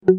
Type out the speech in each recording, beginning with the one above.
अरे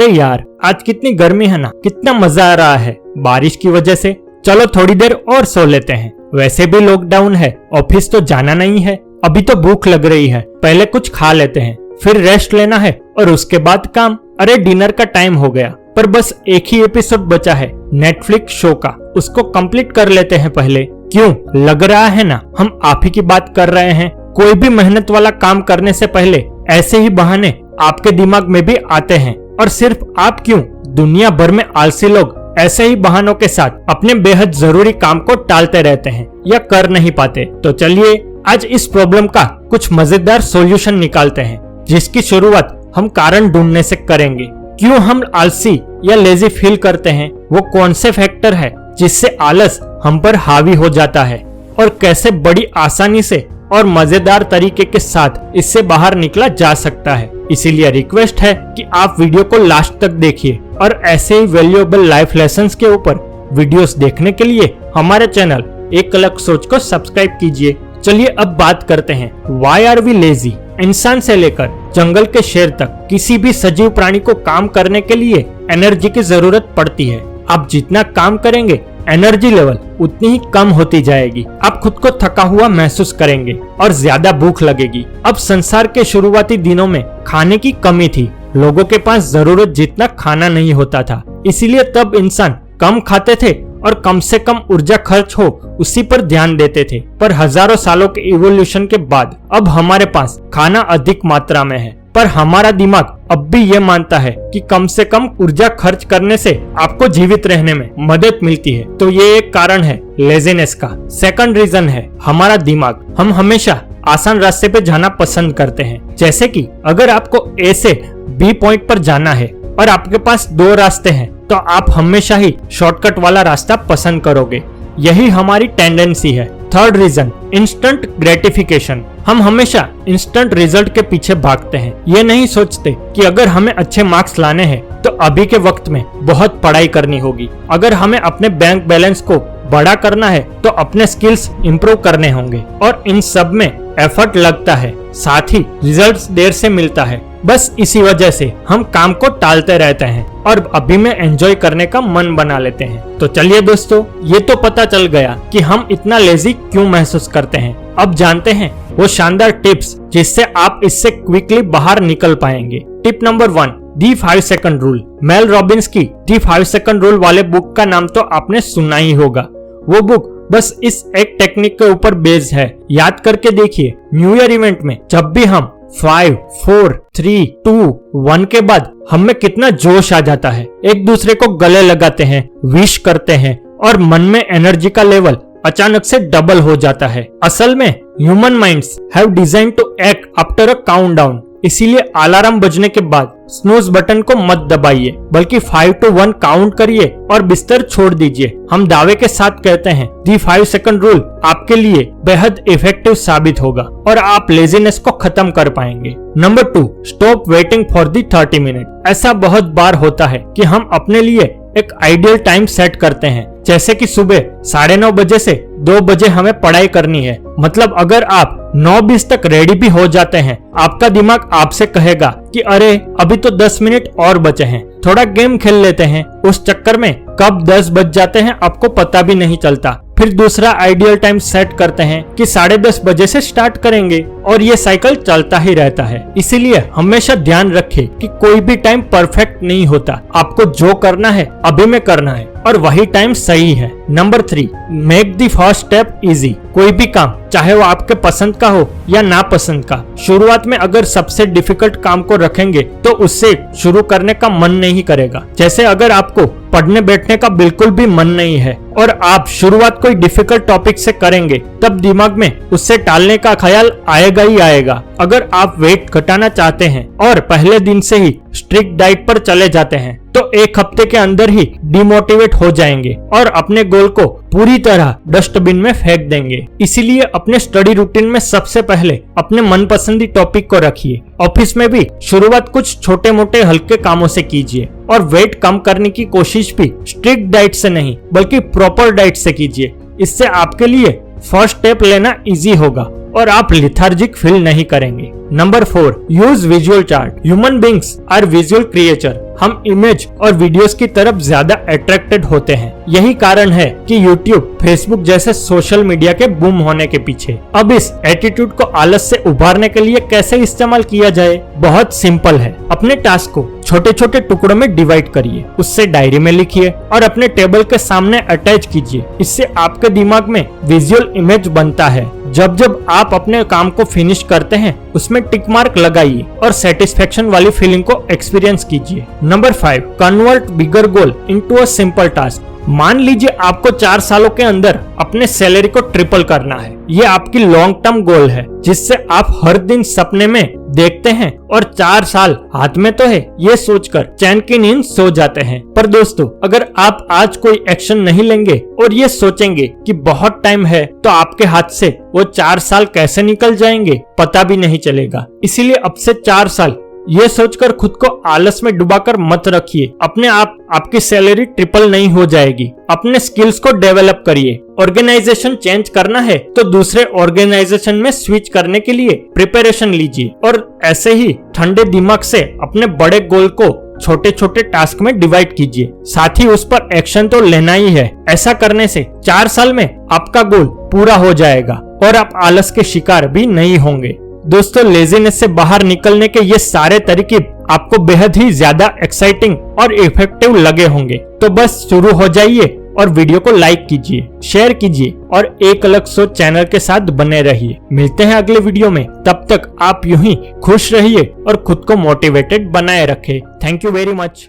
यार, आज कितनी गर्मी है ना, कितना मजा आ रहा है बारिश की वजह से। चलो थोड़ी देर और सो लेते हैं। वैसे भी लॉकडाउन है, ऑफिस तो जाना नहीं है। अभी तो भूख लग रही है, पहले कुछ खा लेते हैं, फिर रेस्ट लेना है और उसके बाद काम। अरे डिनर का टाइम हो गया, पर बस एक ही एपिसोड बचा है नेटफ्लिक्स शो का, उसको कंप्लीट कर लेते हैं पहले। क्यों, लग रहा है ना हम आप ही की बात कर रहे हैं। कोई भी मेहनत वाला काम करने से पहले ऐसे ही बहाने आपके दिमाग में भी आते हैं। और सिर्फ आप क्यों, दुनिया भर में आलसी लोग ऐसे ही बहानों के साथ अपने बेहद जरूरी काम को टालते रहते हैं या कर नहीं पाते। तो चलिए आज इस प्रॉब्लम का कुछ मजेदार सॉल्यूशन निकालते हैं, जिसकी शुरुआत हम कारण ढूंढने से करेंगे। क्यों हम आलसी या लेजी फील करते हैं, वो कौन से फैक्टर है जिससे आलस हम पर हावी हो जाता है, और कैसे बड़ी आसानी से और मजेदार तरीके के साथ इससे बाहर निकला जा सकता है। इसीलिए रिक्वेस्ट है कि आप वीडियो को लास्ट तक देखिए और ऐसे ही वैल्यूएबल लाइफ लेसन्स के ऊपर वीडियोस देखने के लिए हमारे चैनल एक अलग सोच को सब्सक्राइब कीजिए। चलिए अब बात करते हैं व्हाई आर वी लेजी। इंसान से लेकर जंगल के शेर तक किसी भी सजीव प्राणी को काम करने के लिए एनर्जी की जरूरत पड़ती है। आप जितना काम करेंगे एनर्जी लेवल उतनी ही कम होती जाएगी। आप खुद को थका हुआ महसूस करेंगे और ज्यादा भूख लगेगी। अब संसार के शुरुआती दिनों में खाने की कमी थी, लोगों के पास जरूरत जितना खाना नहीं होता था, इसीलिए तब इंसान कम खाते थे और कम से कम ऊर्जा खर्च हो उसी पर ध्यान देते थे। पर हजारों सालों के इवोल्यूशन के बाद अब हमारे पास खाना अधिक मात्रा में है, पर हमारा दिमाग अब भी ये मानता है कि कम से कम ऊर्जा खर्च करने से आपको जीवित रहने में मदद मिलती है। तो ये एक कारण है लेजीनेस का। सेकंड रीजन है हमारा दिमाग। हम हमेशा आसान रास्ते पे जाना पसंद करते हैं। जैसे कि अगर आपको ए से बी पॉइंट पर जाना है और आपके पास दो रास्ते हैं, तो आप हमेशा ही शॉर्टकट वाला रास्ता पसंद करोगे। यही हमारी टेंडेंसी है। Third reason, instant gratification. हम हमेशा इंस्टेंट रिजल्ट के पीछे भागते हैं। ये नहीं सोचते कि अगर हमें अच्छे मार्क्स लाने हैं तो अभी के वक्त में बहुत पढ़ाई करनी होगी। अगर हमें अपने बैंक बैलेंस को बड़ा करना है तो अपने स्किल्स इंप्रूव करने होंगे, और इन सब में एफर्ट लगता है, साथ ही रिजल्ट्स देर से मिलता है। बस इसी वजह से हम काम को टालते रहते हैं और अभी में एंजॉय करने का मन बना लेते हैं। तो चलिए दोस्तों, ये तो पता चल गया कि हम इतना लेजी क्यों महसूस करते हैं। अब जानते हैं वो शानदार टिप्स जिससे आप इससे क्विकली बाहर निकल पाएंगे। टिप नंबर 1, दी 5 सेकंड रूल। मेल रॉबिन्स की दी 5 सेकंड रूल वाले बुक का नाम तो आपने सुना ही होगा। वो बुक बस इस एक टेक्निक के ऊपर बेस्ड है। याद करके देखिए, न्यू ईयर इवेंट में जब भी हम 5, 4, 3, 2, 1 के बाद हमें कितना जोश आ जाता है, एक दूसरे को गले लगाते हैं, विश करते हैं और मन में एनर्जी का लेवल अचानक से डबल हो जाता है। असल में human minds have design to act after a countdown. इसीलिए अलार्म बजने के बाद स्नूज बटन को मत दबाइए, बल्कि 5 to 1 काउंट करिए और बिस्तर छोड़ दीजिए। हम दावे के साथ कहते हैं दी 5 सेकंड रूल आपके लिए बेहद इफेक्टिव साबित होगा और आप लेजीनेस को खत्म कर पाएंगे। Number 2, stop waiting for the 30 minute. ऐसा बहुत बार होता है कि हम अपने लिए एक आइडियल टाइम सेट करते हैं, जैसे कि सुबह 9:30 बजे से 2 बजे हमें पढ़ाई करनी है। मतलब अगर आप 9:20 तक रेडी भी हो जाते हैं, आपका दिमाग आपसे कहेगा कि अरे अभी तो 10 मिनट और बचे हैं, थोड़ा गेम खेल लेते हैं। उस चक्कर में कब 10 बज जाते हैं आपको पता भी नहीं चलता। फिर दूसरा आइडियल टाइम सेट करते हैं कि 10:30 बजे से स्टार्ट करेंगे, और ये साइकिल चलता ही रहता है। इसीलिए हमेशा ध्यान रखें कि कोई भी टाइम परफेक्ट नहीं होता। आपको जो करना है अभी में करना है और वही टाइम सही है। Number 3, make the first step easy. कोई भी काम, चाहे वो आपके पसंद का हो या नापसंद का, शुरुआत में अगर सबसे डिफिकल्ट काम को रखेंगे तो उससे शुरू करने का मन नहीं करेगा। जैसे अगर आपको पढ़ने बैठने का बिल्कुल भी मन नहीं है और आप शुरुआत कोई डिफिकल्ट टॉपिक से करेंगे, तब दिमाग में उससे टालने का ख्याल आएगा ही आएगा। अगर आप वेट घटाना चाहते हैं और पहले दिन से ही स्ट्रिक्ट डाइट पर चले जाते हैं, तो एक हफ्ते के अंदर ही डिमोटिवेट हो जाएंगे और अपने गोल को पूरी तरह डस्टबिन में फेंक देंगे। इसीलिए अपने स्टडी रूटीन में सबसे पहले अपने मनपसंदी टॉपिक को रखिए। ऑफिस में भी शुरुआत कुछ छोटे मोटे हल्के कामों से कीजिए और वेट कम करने की कोशिश भी स्ट्रिक्ट डाइट से नहीं बल्कि प्रॉपर डाइट से कीजिए। इससे आपके लिए फर्स्ट स्टेप लेना इजी होगा और आप लिथार्जिक फील नहीं करेंगे। Number 4, use visual chart. Human beings are visual creature. हम इमेज और वीडियोस की तरफ ज्यादा अट्रैक्टेड होते हैं। यही कारण है कि यूट्यूब, फेसबुक जैसे सोशल मीडिया के बूम होने के पीछे। अब इस एटीट्यूड को आलस से उभारने के लिए कैसे इस्तेमाल किया जाए? बहुत सिंपल है। अपने टास्क को छोटे छोटे टुकड़ों में डिवाइड करिए, उससे डायरी में लिखिए और अपने टेबल के सामने अटैच कीजिए। इससे आपके दिमाग में विजुअल इमेज बनता है। जब जब आप अपने काम को फिनिश करते हैं उसमें टिक मार्क लगाइए और सेटिस्फेक्शन वाली फीलिंग को एक्सपीरियंस कीजिए। Number 5, convert bigger goal into a simple task. मान लीजिए आपको 4 सालों के अंदर अपने सैलरी को ट्रिपल करना है। ये आपकी लॉन्ग टर्म गोल है जिससे आप हर दिन सपने में देखते हैं और 4 साल हाथ में तो है ये सोचकर चैन की नींद सो जाते हैं। पर दोस्तों, अगर आप आज कोई एक्शन नहीं लेंगे और ये सोचेंगे कि बहुत टाइम है, तो आपके हाथ से वो 4 साल कैसे निकल जाएंगे पता भी नहीं चलेगा। इसीलिए अब से 4 साल ये सोचकर खुद को आलस में डुबाकर मत रखिए। अपने आप आपकी सैलरी ट्रिपल नहीं हो जाएगी। अपने स्किल्स को डेवलप करिए। ऑर्गेनाइजेशन चेंज करना है तो दूसरे ऑर्गेनाइजेशन में स्विच करने के लिए प्रिपरेशन लीजिए और ऐसे ही ठंडे दिमाग से अपने बड़े गोल को छोटे छोटे टास्क में डिवाइड कीजिए। साथ ही उस पर एक्शन तो लेना ही है। ऐसा करने से 4 साल में आपका गोल पूरा हो जाएगा और आप आलस के शिकार भी नहीं होंगे। दोस्तों, लेजीनेस से बाहर निकलने के ये सारे तरीके आपको बेहद ही ज्यादा एक्साइटिंग और इफेक्टिव लगे होंगे। तो बस शुरू हो जाइए और वीडियो को लाइक कीजिए, शेयर कीजिए और एक अलग सोच चैनल के साथ बने रहिए। मिलते हैं अगले वीडियो में। तब तक आप यूं ही खुश रहिए और खुद को मोटिवेटेड बनाए रखें। Thank you very much.